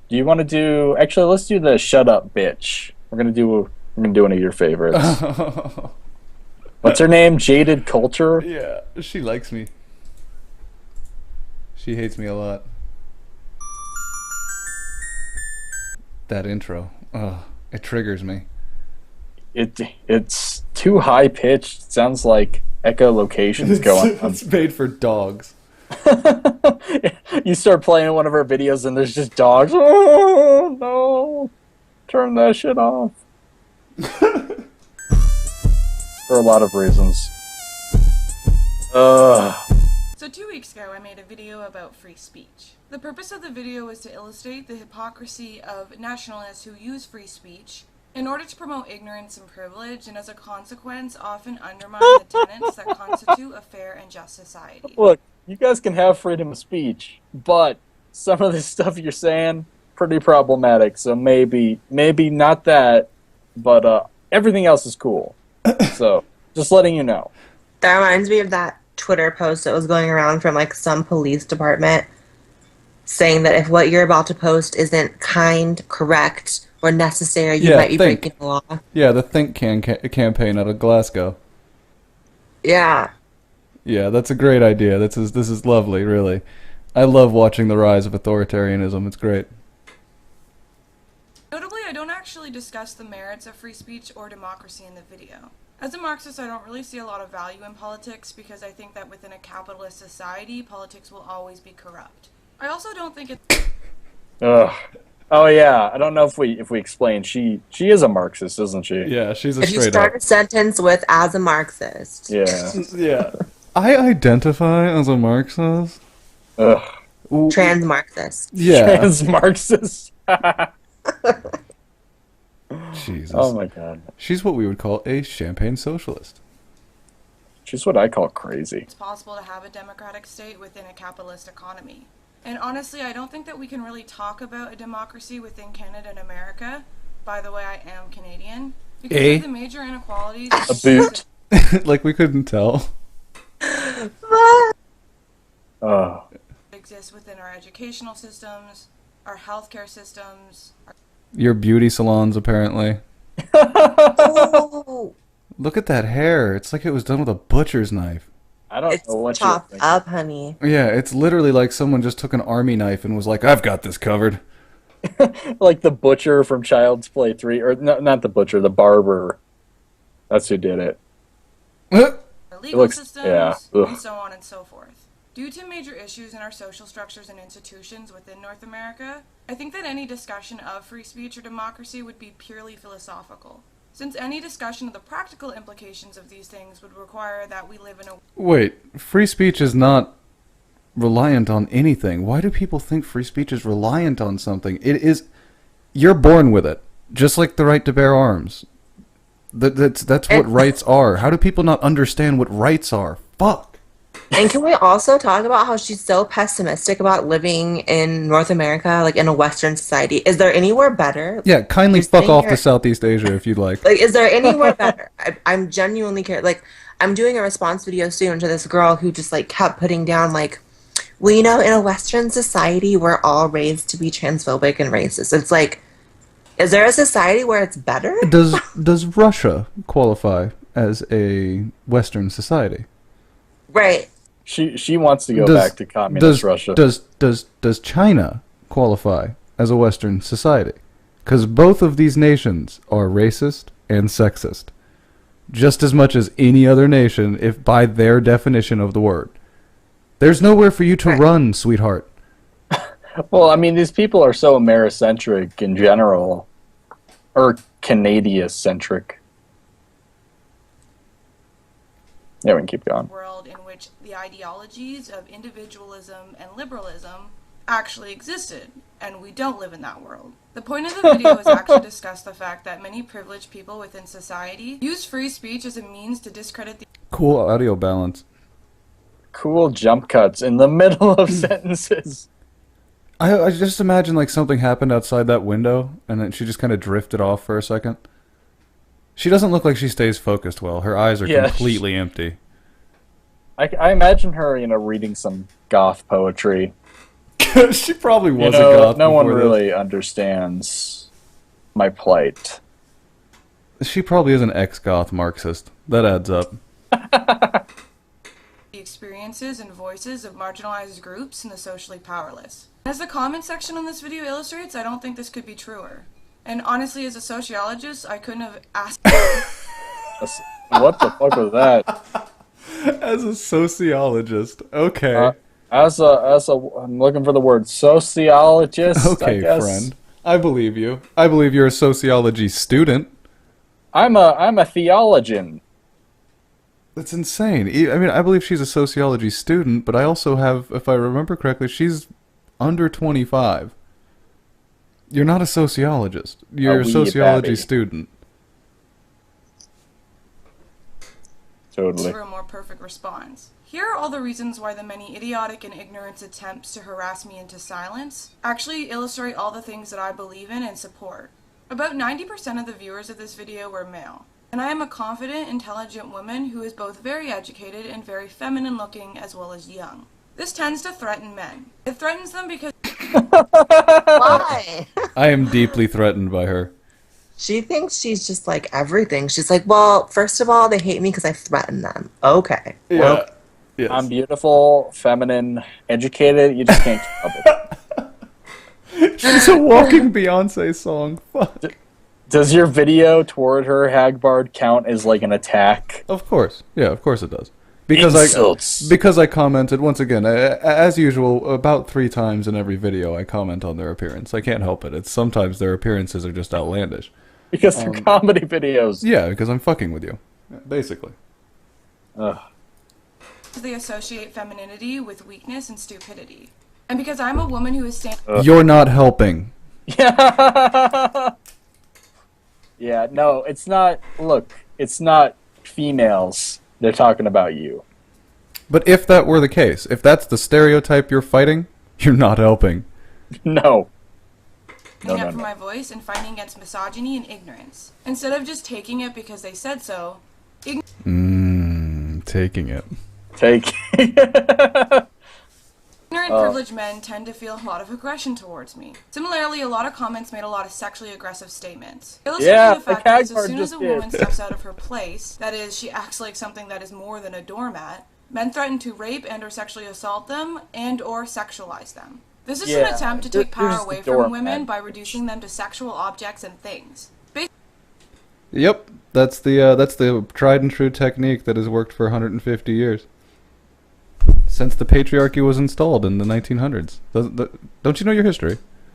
Do you want to do? Actually, let's do the "Shut Up, Bitch." We're gonna do one of your favorites. What's her name? Jaded Culture. Yeah, she likes me. She hates me a lot. That intro. Ugh, it triggers me. It's too high pitched. Sounds like echolocation's going on. It's made for dogs. You start playing one of her videos and there's just dogs. Oh no! Turn that shit off. For a lot of reasons. So 2 weeks ago, I made a video about free speech. The purpose of the video was to illustrate the hypocrisy of nationalists who use free speech in order to promote ignorance and privilege, and as a consequence, often undermine the tenets that constitute a fair and just society. Look, you guys can have freedom of speech, but some of the stuff you're saying, pretty problematic. So maybe not that, but everything else is cool. So just letting you know. That reminds me of that Twitter post that was going around from like some police department saying that if what you're about to post isn't kind, correct, or necessary, you might be breaking the law. Yeah, the campaign out of Glasgow. Yeah. Yeah, that's a great idea. This is lovely, really. I love watching the rise of authoritarianism. It's great. Notably, I don't actually discuss the merits of free speech or democracy in the video. As a Marxist, I don't really see a lot of value in politics because I think that within a capitalist society, politics will always be corrupt. I also don't think it's... Ugh. Oh yeah, I don't know if we explain. She is a Marxist, isn't she? Yeah, she's a If you straight start up. a sentence with "as a Marxist," Yeah. Yeah. I identify as a Marxist. Ugh. trans Marxist. Yeah. Trans Marxist. Jesus. Oh my god. She's what we would call a champagne socialist. She's what I call crazy. It's possible to have a democratic state within a capitalist economy. And honestly, I don't think that we can really talk about a democracy within Canada and America. By the way, I am Canadian. Because of the major inequalities... A boot. Like we couldn't tell. Oh. ...exist within our educational systems, our healthcare systems... Your beauty salons, apparently. Oh, Look at that hair. It's like it was done with a butcher's knife. I don't it's know what chopped you're up, honey. Yeah, it's literally like someone just took an army knife and was like, I've got this covered. like the butcher from Child's Play 3. Or no, not the butcher, the barber. That's who did it. our legal looks- systems, yeah, ugh. and so on and so forth. Due to major issues in our social structures and institutions within North America, I think that any discussion of free speech or democracy would be purely philosophical, since any discussion of the practical implications of these things would require that we live in a... Wait, free speech is not reliant on anything. Why do people think free speech is reliant on something? It is... You're born with it, just like the right to bear arms. That's what rights are. How do people not understand what rights are? Fuck. And can we also talk about how she's so pessimistic about living in North America, like in a Western society? Is there anywhere better? Yeah, kindly You're fuck sitting off here- to Southeast Asia if you'd like. Like, is there anywhere better? I'm genuinely curious. Like, I'm doing a response video soon to this girl who just, like, kept putting down, like, well, you know, in a Western society, we're all raised to be transphobic and racist. It's like, is there a society where it's better? Does Russia qualify as a Western society? Right. She wants to go back to communist Russia. Does China qualify as a Western society? Because both of these nations are racist and sexist, just as much as any other nation, if by their definition of the word. There's nowhere for you to run, sweetheart. Well, I mean, these people are so Americentric in general, or Canadian-centric. Yeah, we can keep going. world in which the ideologies of individualism and liberalism actually existed, and we don't live in that world. The point of the video is actually to discuss the fact that many privileged people within society use free speech as a means to discredit the Cool audio balance. Cool jump cuts in the middle of sentences. I just imagine like something happened outside that window, and then she just kind of drifted off for a second. She doesn't look like she stays focused well. Her eyes are completely empty. I imagine her, reading some goth poetry. She probably You was know, a goth. no one before this. really understands my plight. She probably is an ex-goth Marxist. That adds up. The experiences and voices of marginalized groups and the socially powerless. As the comment section on this video illustrates, I don't think this could be truer. And honestly, as a sociologist, I couldn't have asked. What the fuck was that? As a sociologist, okay. As a, I'm looking for the word sociologist. Okay, I guess. friend. I believe you. I believe you're a sociology student. I'm a theologian. That's insane. I mean, I believe she's a sociology student, but I also have, if I remember correctly, she's under 25. You're not a sociologist. You're a wee sociology babby. student. Totally. For a more perfect response. Here are all the reasons why the many idiotic and ignorant attempts to harass me into silence actually illustrate all the things that I believe in and support. About 90% of the viewers of this video were male, and I am a confident, intelligent woman who is both very educated and very feminine looking as well as young. This tends to threaten men. It threatens them because Why? I am deeply threatened by her. She thinks she's just like everything. She's like, well, first of all, they hate me because I threaten them. Okay. Yeah. Yes. I'm beautiful, feminine, educated. You just can't keep up with it. She's a walking Beyonce song. Fuck. Does your video toward her, Hagbard, count as like an attack? Of course. Yeah, of course it does. Insults. Because I commented, once again, as usual, about 3 times in every video I comment on their appearance. I can't help it. Sometimes their appearances are just outlandish. Because they're comedy videos. Yeah, because I'm fucking with you. Basically. Ugh. they associate femininity with weakness and stupidity. And because I'm a woman who is You're not helping. Yeah. Yeah, no, it's not. Look, it's not females. They're talking about you. But if that were the case, if that's the stereotype you're fighting, you're not helping. No. standing up for my voice and fighting against misogyny and ignorance. Instead of just taking it because they said so, Taking it. ignorant privileged men tend to feel a lot of aggression towards me. Similarly, a lot of comments made a lot of sexually aggressive statements. Illustrating the fact that as soon as a woman steps out of her place, that is, she acts like something that is more than a doormat, men threaten to rape and or sexually assault them and or sexualize them. This is an attempt to take power away from women by reducing them to sexual objects and things. Yep, that's the tried and true technique that has worked for 150 years. Since the patriarchy was installed in the 1900s. Don't you know your history?